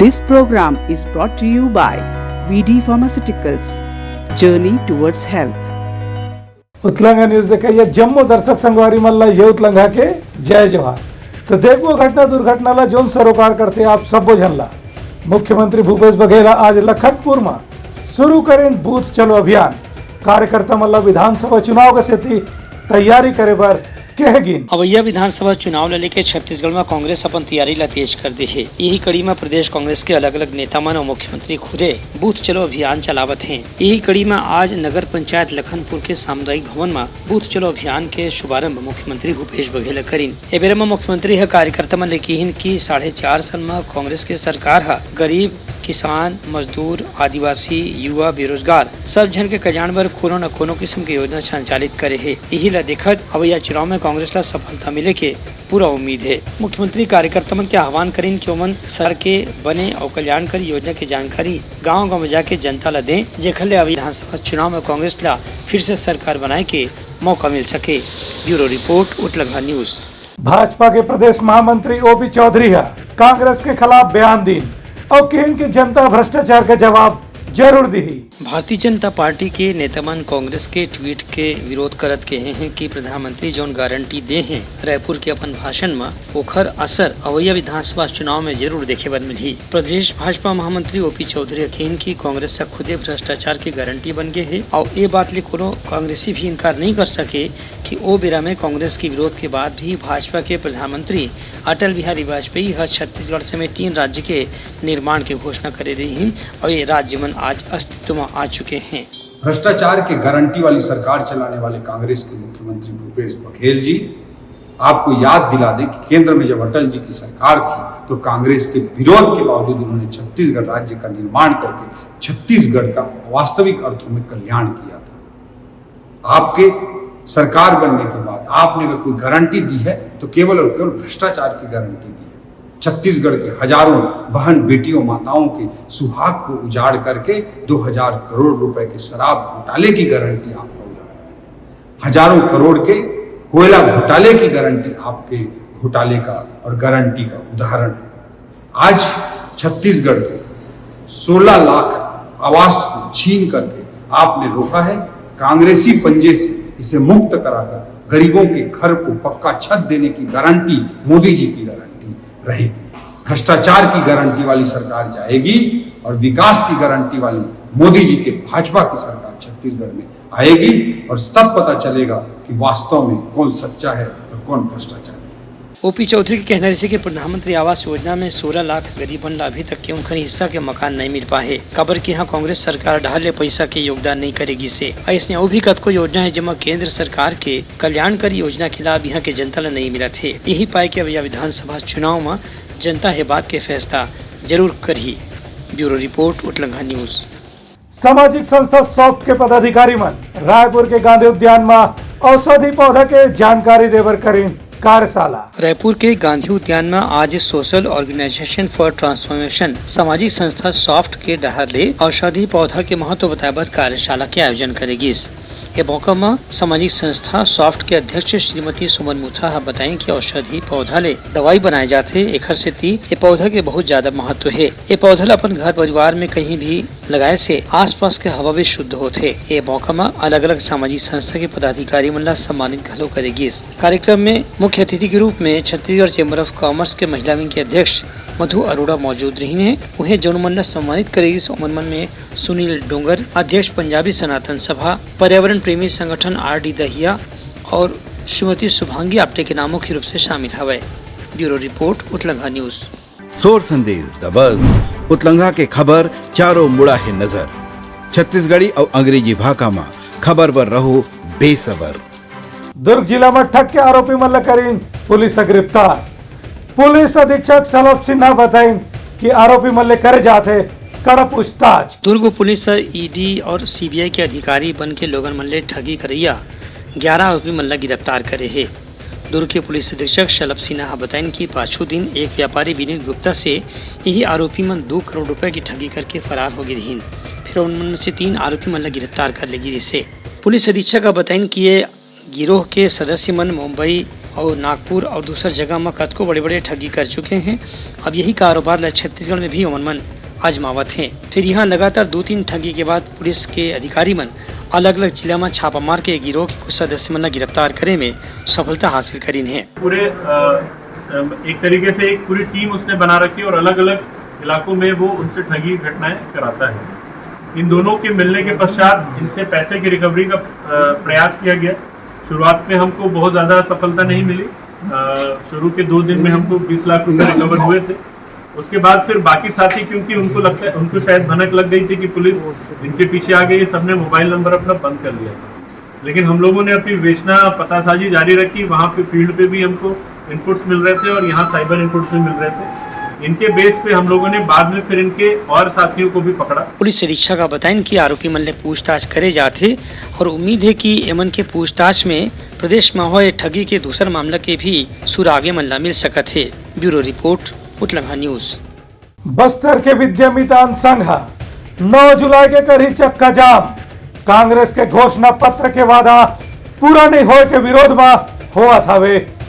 This program is brought to you by VD Pharmaceuticals. Journey towards health. उतलंगा news देखिए जम्मू दर्शक संगवारी मल्ला ये उतलंगा के जय जवाहर। तो देखो घटना दुर्घटनाला जोन सरोकार करते आप सब जनला मुख्यमंत्री भूपेश बघेल आज लखनपुर में शुरू करें बूथ चलो अभियान। कार्यकर्ता मल्ला विधानसभा चुनाव के सेती तैयारी करे बर कहेगिन। अवैया विधानसभा चुनाव ले लेके छत्तीसगढ़ में कांग्रेस अपन तैयारी ला तेज कर दी है। यही कड़ी में प्रदेश कांग्रेस के अलग अलग नेता मन और मुख्यमंत्री खुदे बूथ चलो अभियान चलावत हैं। यही कड़ी में आज नगर पंचायत लखनपुर के सामुदायिक भवन में बूथ चलो अभियान के शुभारंभ मुख्यमंत्री भूपेश बघेल करीन। ए बेरा में मुख्यमंत्री है कार्यकर्ता मन लेकिन की 4.5 साल में कांग्रेस के सरकार है गरीब किसान मजदूर आदिवासी युवा बेरोजगार सब जन के कल्याण बर कोनो न कोनो किस्म के योजना संचालित करे है। यही ला देखत अवैया चुनाव में कांग्रेस ला सफलता मिले के पूरा उम्मीद है। मुख्यमंत्री कार्यकर्ता मन के आह्वान करें कि ओमन सर के बने और कल्याणकारी योजना की जानकारी गाँव गाँव में जाके जनता ला दें, जेखर ले विधानसभा चुनाव में कांग्रेस ला फिर से सरकार बनाए के मौका मिल सके। ब्यूरो रिपोर्ट उतलंगा न्यूज। भाजपा के प्रदेश महामंत्री ओपी चौधरी है कांग्रेस के खिलाफ बयान दी और केंद्र की जनता भ्रष्टाचार का जवाब जरूर दी। भारतीय जनता पार्टी के नेतामान कांग्रेस के ट्वीट के विरोध करत कहे हैं कि प्रधानमंत्री जोन गारंटी दे हैं रायपुर के अपन भाषण में ओखर असर अवैया विधानसभा चुनाव में जरूर देखे बर मिली। प्रदेश भाजपा महामंत्री ओपी चौधरी अखीन की कांग्रेस से खुदे भ्रष्टाचार की गारंटी बन गए है और ये बात ले कोनो कांग्रेसी भी इनकार नहीं कर सके कि ओ बेरा में कांग्रेस के विरोध के बाद भी भाजपा के प्रधानमंत्री अटल बिहारी वाजपेयी हर छत्तीसगढ़ समेत 3 राज्य के निर्माण की घोषणा करे रही हैं और ये राज्य मन आज अस्तित्व में आ चुके हैं। भ्रष्टाचार की गारंटी वाली सरकार चलाने वाले कांग्रेस के मुख्यमंत्री भूपेश बघेल जी आपको याद दिला दें कि केंद्र में जब अटल जी की सरकार थी तो कांग्रेस के विरोध के बावजूद उन्होंने छत्तीसगढ़ राज्य का निर्माण करके छत्तीसगढ़ का वास्तविक अर्थों में कल्याण किया था। आपके सरकार बनने के बाद आपने अगर कोई गारंटी दी है तो केवल और केवल भ्रष्टाचार की गारंटी दी है। छत्तीसगढ़ के हजारों बहन बेटियों माताओं के सुहाग को उजाड़ करके 2000 करोड़ रुपए के शराब घोटाले की गारंटी आपका उदाहरण है। हजारों करोड़ के कोयला घोटाले की गारंटी आपके घोटाले का और गारंटी का उदाहरण है। आज छत्तीसगढ़ के 16 लाख आवास को छीन करके आपने रोका है। कांग्रेसी पंजे से इसे मुक्त कराकर गरीबों के घर को पक्का छत देने की गारंटी मोदी जी की गारंटी रहेगी। भ्रष्टाचार की गारंटी वाली सरकार जाएगी और विकास की गारंटी वाली मोदी जी के भाजपा की सरकार छत्तीसगढ़ में आएगी और तब पता चलेगा कि वास्तव में कौन सच्चा है और कौन भ्रष्टाचार। ओपी चौधरी के कहना है कि प्रधानमंत्री आवास योजना में 16 लाख गरीबन ला अभी तक के उनका हिस्सा के मकान नहीं मिल पाए। खबर की यहाँ कांग्रेस सरकार ढाले पैसा के योगदान नहीं करेगी से ऐसे वो भी कतको योजना है जिसमें केंद्र सरकार के कल्याणकारी योजना के लाभ यहाँ के जनता ला नहीं मिला थे। यही पाए के अवैया विधानसभा चुनाव में जनता है बात के फैसला जरूर करी। ब्यूरो रिपोर्ट उतलंगा न्यूज। सामाजिक संस्था सॉफ्ट के पदाधिकारी मन रायपुर के गांधी उद्यान में औषधि पौधा के जानकारी देवर करें कार्यशाला। रायपुर के गांधी उद्यान में आज सोशल ऑर्गेनाइजेशन फॉर ट्रांसफॉर्मेशन सामाजिक संस्था सॉफ्ट के डहर औषधि पौधा के महत्व बताए कार्यशाला के आयोजन करेगी। ये मौका में सामाजिक संस्था सॉफ्ट के अध्यक्ष श्रीमती सुमन मुथा बताएं कि औषधि पौधा ले दवाई बनाए जाते एक से ये पौधा के बहुत ज्यादा महत्व है। ये पौधा अपन घर परिवार में कहीं भी लगाए से आसपास के हवा भी शुद्ध होते। ये मौका में अलग अलग सामाजिक संस्था के पदाधिकारी मन ला सम्मानित घलो करेगी। कार्यक्रम में मुख्य अतिथि के रूप में छत्तीसगढ़ चैम्बर ऑफ कॉमर्स के महिला विंग के अध्यक्ष मधु अरोड़ा मौजूद रही है। उन्हें जौन मन ला सम्मानित करेगी उमन मन में सुनील डोंगर अध्यक्ष पंजाबी सनातन सभा पर्यावरण प्रेमी संगठन RD दहिया और श्रीमती शुभांगी आप्टे के नाम मुख्य रूप से शामिल हवे। ब्यूरो रिपोर्ट उतलंगा न्यूज। सोर संदेश द बज़ उतलंगा के खबर चारों मुड़ा है नजर। छत्तीसगढ़ी और अंग्रेजी भाषा में खबर पर रहो बेसबर। दुर्ग जिला में ठग के आरोपी मल्ल करीन पुलिस गिरफ्तार। पुलिस अधीक्षक सलभ सिन्हा बताएं कि आरोपी मल्ले करे जाते कड़ा पूछताछ। दुर्ग पुलिस ED और CBI के अधिकारी बन के लोगन मल्ले ठगी करैया 11 आरोपी मल्ला गिरफ्तार करे है। दुर्ग के पुलिस अधीक्षक शलभ सिन्हा बताएं कि पांचों दिन एक व्यापारी विनीत गुप्ता से यही आरोपी मन 2 करोड़ रुपए की ठगी करके फरार हो गई। फिर उनमें से 3 आरोपी मल्ला गिरफ्तार कर लेगी। पुलिस अधीक्षक बताएं कि ये गिरोह के सदस्य मन मुंबई और नागपुर और दूसर जगह में कद को बड़े बड़े ठगी कर चुके हैं। अब यही कारोबार छत्तीसगढ़ में भी अमन आजमावत हैं। फिर यहाँ लगातार 2-3 ठगी के बाद पुलिस के अधिकारी मन अलग अलग जिला में छापा मार के गिरोह के कुछ सदस्य मन गिरफ्तार करे में सफलता हासिल करीन है। पूरे एक तरीके से एक पूरी टीम उसने बना रखी और अलग अलग इलाकों में वो उनसे ठगी घटनाएं कराता है। इन दोनों के मिलने के पश्चात इनसे पैसे की रिकवरी का प्रयास किया गया। शुरुआत में हमको बहुत ज़्यादा सफलता नहीं मिली। शुरू के 2 दिन में हमको 20 लाख रुपए रिकवर हुए थे। उसके बाद फिर बाकी साथी, क्योंकि उनको लगता है, उनको शायद भनक लग गई थी कि पुलिस इनके पीछे आ गई, सबने मोबाइल नंबर अपना बंद कर लिया था। लेकिन हम लोगों ने अपनी विवेचना पतासाजी जारी रखी। वहाँ पे फील्ड पे भी हमको इनपुट्स मिल रहे थे और यहाँ साइबर इनपुट्स भी मिल रहे थे। इनके बेस पे हम लोगों ने बाद में फिर इनके और साथियों को भी पकड़ा। पुलिस अधीक्षक का बताएं कि आरोपी मन ने पूछताछ करे जाते और उम्मीद है कि एमन के पूछताछ में प्रदेश में हुए ठगी के दूसर मामला के भी सुर आगे मन मिल सकत है। ब्यूरो रिपोर्ट, उतलंघा न्यूज। बस्तर के विद्यामितान संघ 9 जुलाई के करी चक्का जाम। कांग्रेस के घोषणा पत्र के वादा पूरा नहीं होए के विरोध में हुआ था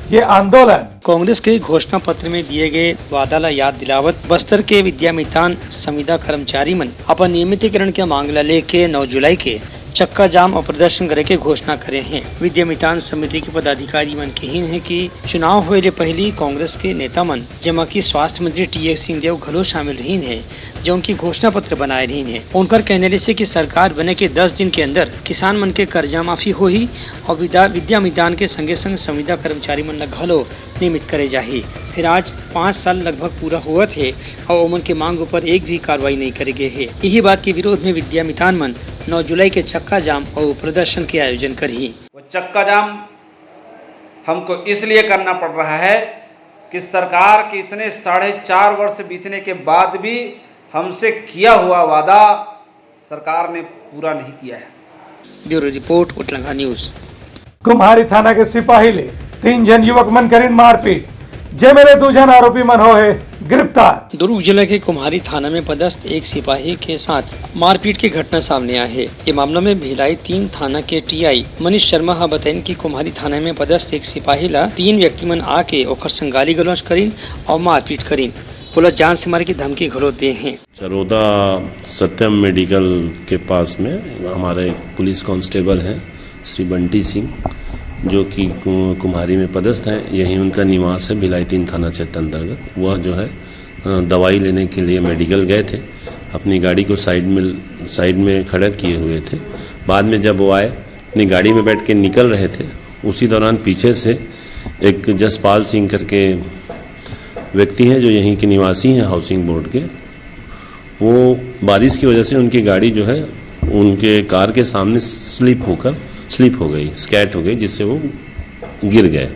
ये आंदोलन। कांग्रेस के घोषणा पत्र में दिए गए वादा ला याद दिलावत बस्तर के विद्यामितान संविदा कर्मचारी मन अपन नियमितीकरण के मांग ला लेके 9 जुलाई के चक्का जाम और प्रदर्शन करे के घोषणा करे हैं। विद्यामितान समिति के पदाधिकारी मन कहिन है कि चुनाव होए ले पहली कांग्रेस के नेता मन जमा की स्वास्थ्य मंत्री टी.एस. सिंहदेव घलो शामिल रहीन है, जो उनकी घोषणा पत्र बनाए रहीन है। उनकर कहने से कि सरकार बने के 10 दिन के अंदर किसान मन के कर्जा माफी होही और विद्यामितान के संगे संग संविदा कर्मचारी मन ला घलो नियमित करे जाही। फिर आज 5 साल लगभग पूरा हुआ थे और उमन के मांग पर एक भी कार्रवाई नहीं करे गए है। यही बात के विरोध में विद्यामितान मन 9 जुलाई के चक्का जाम और प्रदर्शन के आयोजन करी। वो चक्का जाम हमको इसलिए करना पड़ रहा है कि सरकार के इतने 4.5 वर्ष बीतने के बाद भी हमसे किया हुआ वादा सरकार ने पूरा नहीं किया है। ब्यूरो रिपोर्ट, उतलंघा न्यूज। कुम्हारी थाना के सिपाही ले 3 जन युवक मन करीन मारपीट, जे मेरे 2 जन आरोपी मन हो है गिरफ्तार। दुर्ग जिले के कुम्हारी थाना में पदस्थ एक सिपाही के साथ मारपीट की घटना सामने आई है। ये मामला में भिलाई 3 थाना के टीआई मनीष शर्मा हा बताइन कि कुम्हारी थाना में पदस्थ एक सिपाही ला 3 व्यक्ति मन आके ओकर संग गाली गलौज करीन और मारपीट करीन। पुलिस जान से मारे की धमकी घलो दे हैं। चरोदा सत्यम मेडिकल के पास में हमारे पुलिस कांस्टेबल हैं श्री बंटी सिंह, जो कि कुम्हारी में पदस्थ हैं। यही उनका निवास है भिलाई 3 थाना क्षेत्र अंतर्गत। वह जो है दवाई लेने के लिए मेडिकल गए थे। अपनी गाड़ी को साइड में खड़ा किए हुए थे। बाद में जब वो आए अपनी गाड़ी में बैठ के निकल रहे थे, उसी दौरान पीछे से एक जसपाल सिंह करके व्यक्ति हैं जो यहीं के निवासी हैं हाउसिंग बोर्ड के। वो बारिश की वजह से उनकी गाड़ी जो है उनके कार के सामने स्लिप हो गई, स्कैट हो गई, जिससे वो गिर गए।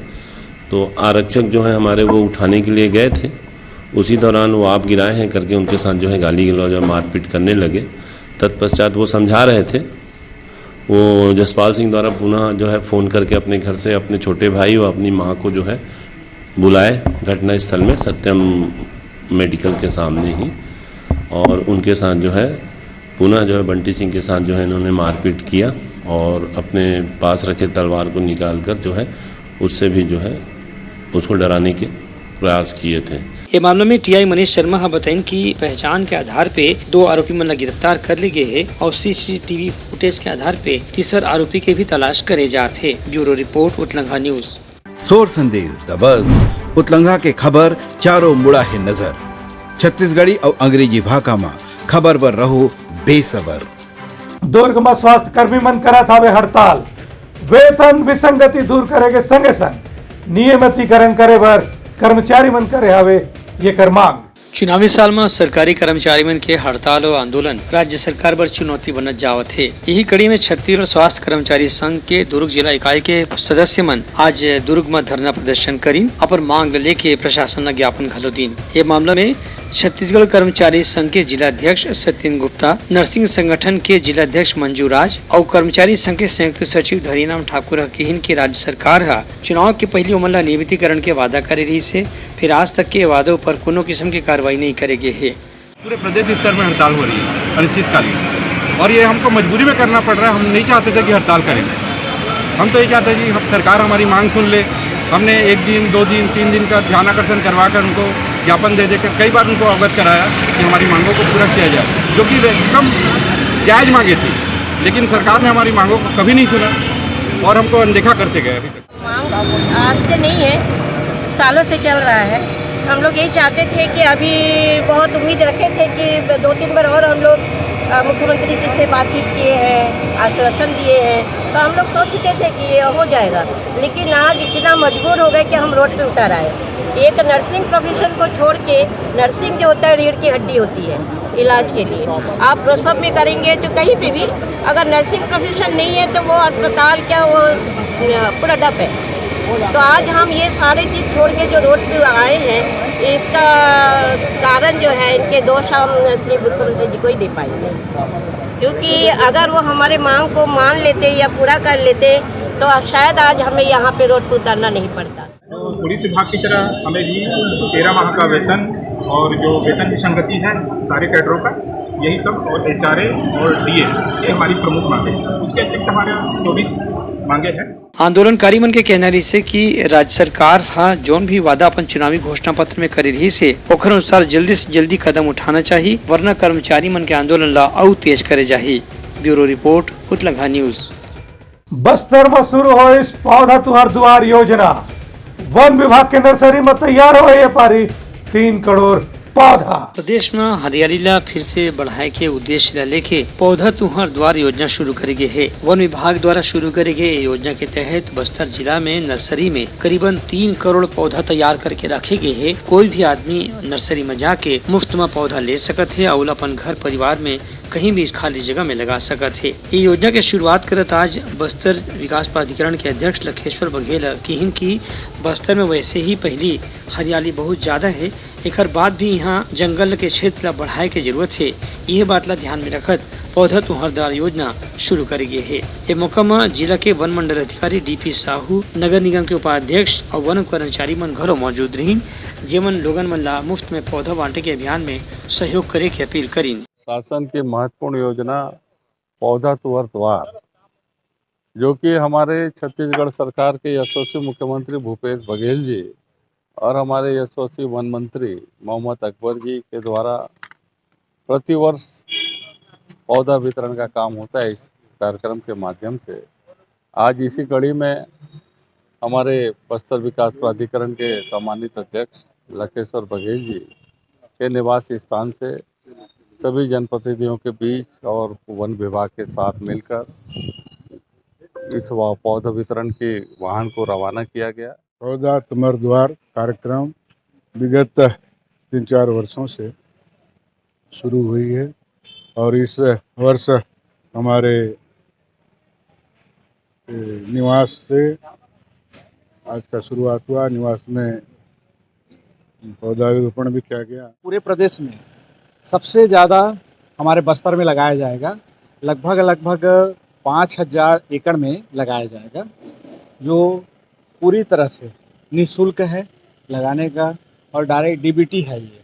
तो आरक्षक जो है हमारे वो उठाने के लिए गए थे। उसी दौरान वो आप गिराए हैं करके उनके साथ जो है गाली गलौज और मारपीट करने लगे। तत्पश्चात वो समझा रहे थे। वो जसपाल सिंह द्वारा पुनः जो है फ़ोन करके अपने घर से अपने छोटे भाई और अपनी माँ को जो है बुलाए घटना स्थल में सत्यम मेडिकल के सामने ही, और उनके साथ जो है पुनः जो है बंटी सिंह के साथ जो है इन्होंने मारपीट किया और अपने पास रखे तलवार को निकालकर जो है उससे भी जो है उसको डराने के प्रयास किए थे। ये मामले में टीआई मनीष शर्मा बताइन कि पहचान के आधार पे 2 आरोपी मन गिरफ्तार कर लिए गए हैं और सीसीटीवी फुटेज के आधार पे तीसर आरोपी के भी तलाश करे जाते। ब्यूरो रिपोर्ट, उतलंघा न्यूज। सोर संदेश दबज उतलंघा के खबर चारों मुड़ा है नजर। छत्तीसगढ़ी और अंग्रेजी भाषा में खबर पर रहो बेसबर। दुर्ग में स्वास्थ्य कर्मी मन करा था हड़ताल। वेतन विसंगति दूर करे के संगे संग नियमितीकरण करे बर कर्मचारी मन करे हवे ये कर मांग। चुनावी साल में सरकारी कर्मचारी मन के हड़ताल और आंदोलन राज्य सरकार पर चुनौती बनत जावत है। यही कड़ी में छत्तीसगढ़ स्वास्थ्य कर्मचारी संघ के दुर्ग जिला इकाई के सदस्य मन आज दुर्ग में धरना प्रदर्शन करी अपन मांग लेके प्रशासन ने ज्ञापन घलो दीन। ये मामला में छत्तीसगढ़ कर्मचारी संघ के जिलाध्यक्ष सत्येंद्र गुप्ता, नर्सिंग संगठन के जिलाध्यक्ष मंजू राज और कर्मचारी संघ के संयुक्त सचिव धरीराम ठाकुर कहन की राज्य सरकार है चुनाव के पहले उमन नियमितीकरण के वादा करे रही से फिर आज तक के वादों पर कोनो किस्म की कार्रवाई नहीं करेगी है। पूरे प्रदेश स्तर में हड़ताल हो रही है अनिश्चितकालीन, और ये हमको मजबूरी में करना पड़ रहा है। हम नहीं चाहते थे कि हड़ताल करें। हम तो ये चाहते हैं कि सरकार हमारी मांग सुन ले हमने 1 दिन 2 दिन 3 दिन का ध्यान आकर्षण करवा कर उनको ज्ञापन दे देकर कई बार उनको अवगत कराया कि हमारी मांगों को पूरा किया जाए, जो कि एकदम जायज़ मांगे थी, लेकिन सरकार ने हमारी मांगों को कभी नहीं सुना और हमको अनदेखा करते गए। अभी तक मांग आज से नहीं है, सालों से चल रहा है। हम लोग यही चाहते थे कि अभी बहुत उम्मीद रखे थे कि 2-3 बार और हम लोग मुख्यमंत्री जी से बातचीत किए हैं, आश्वासन दिए हैं, तो हम लोग सोचते थे कि ये हो जाएगा, लेकिन आज इतना मजबूर हो गए कि हम रोड पे उतर आए। एक नर्सिंग प्रोफेशन को छोड़ के, नर्सिंग जो होता है रीढ़ की हड्डी होती है इलाज के लिए, आप प्रसव में करेंगे तो कहीं पे भी अगर नर्सिंग प्रोफेशन नहीं है तो वो अस्पताल क्या वो पूरा डप है। तो आज हम ये सारी चीज़ छोड़ के जो रोड पे आए हैं, इसका कारण जो है इनके दोष हम श्री मुख्यमंत्री जी को ही दे पाएंगे, क्योंकि अगर वो हमारे मांग को मान लेते या पूरा कर लेते तो शायद आज हमें यहाँ पे रोड पर उतरना नहीं पड़ता। पुलिस विभाग की तरह हमें भी 13 माह का वेतन और जो वेतन की संगति है सारे कैडरों का, यही सब, और HRA और DA, ये हमारी प्रमुख मांगे हैं। उसके अतिरिक्त हमारे 24 मांगे हैं। आंदोलनकारी मन के कहना रही से कि राज्य सरकार जोन भी वादा अपन चुनावी घोषणा पत्र में करी रही से ओखर अनुसार जल्दी से जल्दी कदम उठाना चाहिए, वरना कर्मचारी मन के आंदोलन ला और तेज करे जाही। ब्यूरो रिपोर्ट उतलंघा न्यूज। बस्तर में शुरू हो इस पौधा तुहर दुआर योजना, वन विभाग के नर्सरी में तैयार हो ये पारी 3 करोड़ पौधा। प्रदेश में हरियाली ला फिर से बढ़ाए के उद्देश्य ला लेके पौधा तुहर द्वार योजना शुरू करे गए है। वन विभाग द्वारा शुरू करे गए योजना के तहत बस्तर जिला में नर्सरी में करीबन 3 करोड़ पौधा तैयार करके रखे गए है। कोई भी आदमी नर्सरी में जाके मुफ्त में पौधा ले सकत है और अपन घर परिवार में कहीं भी इस खाली जगह में लगा सकत है। ये योजना के शुरुआत करत आज बस्तर विकास प्राधिकरण के अध्यक्ष लखेश्वर बघेल कहिन की बस्तर में वैसे ही पहली हरियाली बहुत ज्यादा है, एक बाद भी यहाँ जंगल के क्षेत्र ला बढ़ाए के जरूरत है। यह बात ला ध्यान में रखत पौधा तुहर द्वार योजना शुरू करे गए है। ये मौका में जिला के वन मंडल अधिकारी DP साहू, नगर निगम के उपाध्यक्ष और वन कर्मचारी मन घरों मौजूद रही, जेमन लोगन मन ला मुफ्त में पौधा बांटे के अभियान में सहयोग करे की अपील करी। शासन की महत्वपूर्ण योजना पौधा तुहर द्वार, जो कि हमारे छत्तीसगढ़ सरकार के यशस्वी मुख्यमंत्री भूपेश बघेल जी और हमारे यशस्वी वन मंत्री मोहम्मद अकबर जी के द्वारा प्रतिवर्ष पौधा वितरण का काम होता है। इस कार्यक्रम के माध्यम से आज इसी कड़ी में हमारे बस्तर विकास प्राधिकरण के सम्मानित अध्यक्ष लखेश्वर बघेल जी के निवास स्थान से सभी जनप्रतिनिधियों के बीच और वन विभाग के साथ मिलकर इस पौधा वितरण के वाहन को रवाना किया गया। पौधा तुहर द्वार कार्यक्रम विगत 3-4 वर्षों से शुरू हुई है और इस वर्ष हमारे निवास से आज का शुरुआत हुआ। निवास में पौधारोपण भी किया गया। पूरे प्रदेश में सबसे ज़्यादा हमारे बस्तर में लगाया जाएगा, लगभग 5000 एकड़ में लगाया जाएगा, जो पूरी तरह से निःशुल्क है लगाने का और डायरेक्ट DBT है। ये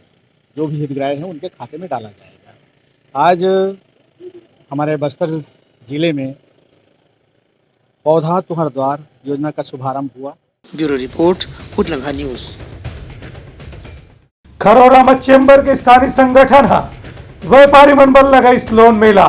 जो भी हितग्राही हैं उनके खाते में डाला जाएगा। आज हमारे बस्तर जिले में पौधा तुहर द्वार योजना का शुभारंभ हुआ। ब्यूरो रिपोर्ट उतलंघा न्यूज। खरोरा में चेंबर के स्थानीय संगठन व्यापारी मंडल लगा इस लोन मेला,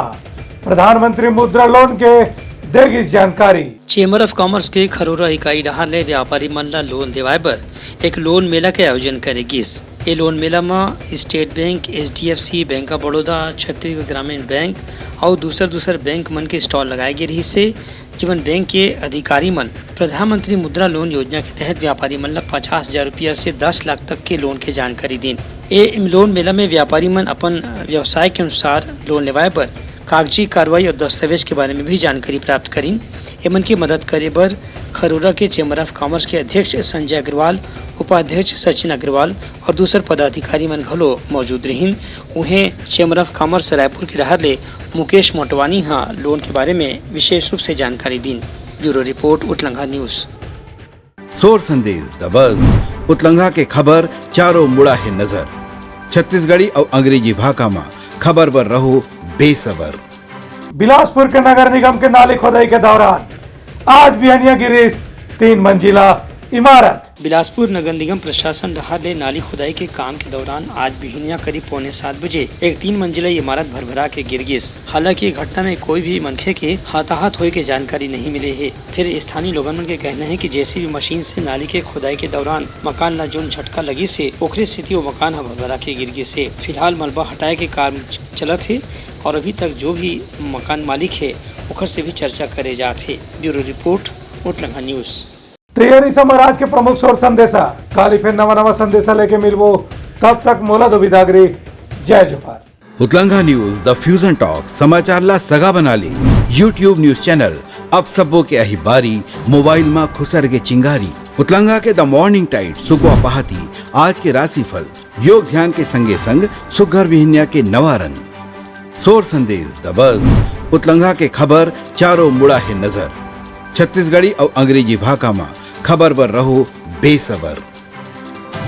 प्रधानमंत्री मुद्रा लोन के देगी जानकारी। चेंबर ऑफ कॉमर्स के खरोरा इकाई डहार व्यापारी मन ला लोन देवाए बर एक लोन मेला के आयोजन करेगी। ये लोन मेला में state bank, HDFC, bank of Baroda, Chhattisgarh ग्रामीण बैंक और दूसर बैंक मन के स्टॉल लगाए गए रही से, जीवन बैंक के अधिकारी मन प्रधानमंत्री मुद्रा लोन योजना के तहत व्यापारी मन ला 50,000 रुपया से 10 लाख तक के लोन के जानकारी दी। ये लोन मेला में व्यापारी मन अपन व्यवसाय के अनुसार लोन लेवाए पर कागजी कार्रवाई और दस्तावेज के बारे में भी जानकारी प्राप्त करी। एमन की मदद करे बर खरोरा के चेंबर ऑफ कॉमर्स के अध्यक्ष संजय अग्रवाल, उपाध्यक्ष सचिन अग्रवाल और दूसर पदाधिकारी मन घलो मौजूद रहीन। उन्हें चेंबर ऑफ कॉमर्स रायपुर के डहर ले मुकेश मोटवानी लोन के बारे में विशेष रूप से जानकारी दी। ब्यूरो रिपोर्ट उतलंघा न्यूज। सोर संदेश द बज़ उतलंघा के खबर चारों मुड़ा है नजर, छत्तीसगढ़ी और अंग्रेजी भाषा में खबर पर रहो बेसबर। बिलासपुर के नगर निगम के नाले खोदाई के दौरान आज बिहनिया गिरीश 3 मंजिला इमारत। बिलासपुर नगर निगम प्रशासन डहार नाली खुदाई के काम के दौरान आज बिहनिया करीब 6:45 बजे एक 3 मंजिला इमारत भरभरा के गिर गई। हालांकि घटना में कोई भी मनखे के हताहत होए के जानकारी नहीं मिले है। फिर स्थानीय लोगों के कहना है कि जेसीबी मशीन से नाली के खुदाई के दौरान मकान ला जोन झटका लगी से ओखरे स्थिति वो मकान भरभरा के गिर गई से। फिलहाल मलबा हटाए के काम चलत है और अभी तक जो भी मकान मालिक है ओखर से भी चर्चा करे जाते। ब्यूरो रिपोर्ट उतलंगा न्यूज। तैयारी समर आज के प्रमुख शोर संदेशा काली फिर नवा संदेशा लेके मिलवो तब तक मोला दो बिदागरी। जय जोहार। उतलंगा न्यूज द फ्यूजन टॉक समाचार ला सगा बना ली। यूट्यूब न्यूज चैनल अब सबो के अही बारी मोबाइल में खुसर के चिंगारी। उतलंगा के द मॉर्निंग टाइड सुगवा पहाती आज के राशिफल योग ध्यान के संगे संग सुघर विहिन्या के नवा रंग शोर संदेश द बज उतलंगा के खबर चारों मुड़ा है नजर। छत्तीसगढ़ी और अंग्रेजी भाषा में खबर पर रहो बेसबर।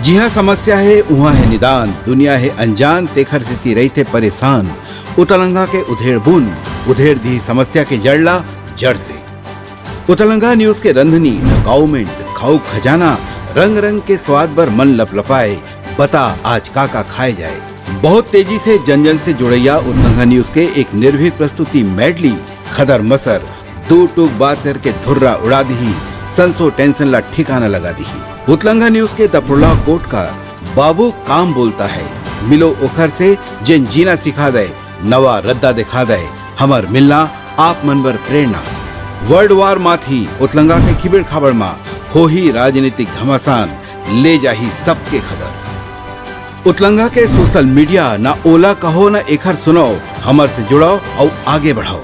जी हाँ समस्या है वहाँ है निदान। दुनिया है अनजान तेखर से रही थे परेशान। उतलंगा के उधेड़ बुन उधेड़ दी समस्या के जड़ला जड़ से। उतलंगा न्यूज के रंधनी गवर्नमेंट खाऊ खजाना रंग रंग के स्वाद पर मन लपलपाए बता आज का खाए जाए। बहुत तेजी से जन जन से जुड़ैया उतलंगा न्यूज के एक निर्भीक प्रस्तुति मेडली खदर मसर दो टूक बात करके धुर्रा उड़ा दी संसो टेंशन ला ठिकाना लगा दी। उतलंगा न्यूज के दपुला कोट का बाबू काम बोलता है मिलो ओखर से जिन जीना सिखा दे नवा रद्दा दिखा दे हमर मिलना आप मनवर प्रेरणा। वर्ल्ड वार माथी उतलंगा के खिबड़ खबर मा हो ही राजनीतिक घमासान ले जाही सबके खबर। उतलंगा के सोशल मीडिया ना ओला कहो ना एखर सुनो हमर से जुड़ाओ और आगे बढ़ाओ।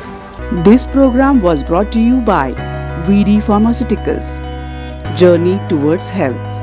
This program was brought to you by VD Pharmaceuticals. Journey towards health.